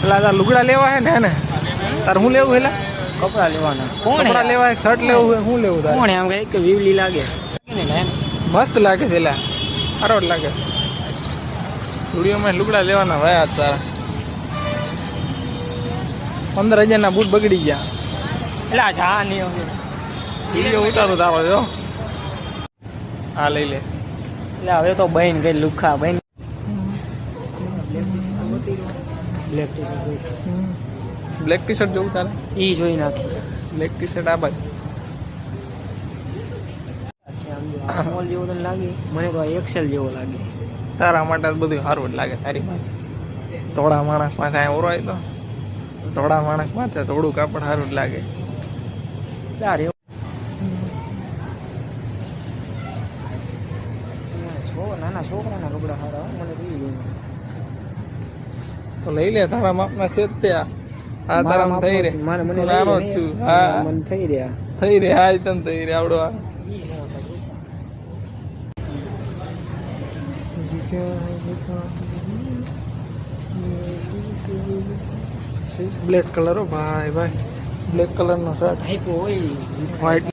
પેલા તાર લુગડા લેવા હે ને તાર હું લેવું હેલા કપડા લેવાના કોણ કપડા લેવા એક શર્ટ લેવું હે હું લેવું તાર કોણ આમ કઈ કે વીવલી લાગે મસ્ત લાગે છે એલા સારો જ લાગે સ્ટુડિયોમાં લુગડા લેવાના ભાઈ તારા 15,000 ના બૂટ બગડી ગયા એટલે આ જા નહીં વિડીયો ઉતારો તારો જો હા લઈ લે એટલે હવે તો બહેન કઈ લુખા બહેન બ્લેક ટી શર્ટ જોવું તારે ઈ જોઈ નાખી બ્લેક ટી શર્ટ આ બાજુ સ્મોલ જેવો તને લાગે મને તો એક્સેલ જેવો લાગે તારા માટે બધું સારું જ લાગે તારી પાસે થોડા માણસ માથે અહીં ઓરાય તો થોડા માણસ માથે થોડું કાપડ સારું જ લાગે નાના છોકરાના કપડા સારા મને તો લઈ લે તારા માપના છે ત્યાં આ તારા થઈ રે નાનો જ છું હા મને થઈ રહ્યા થઈ રે હા તને થઈ રે આવડો આ બ્લેક કલર ભાઈ બ્લેક કલર નો શર્ટ હોય વ્હાઈટ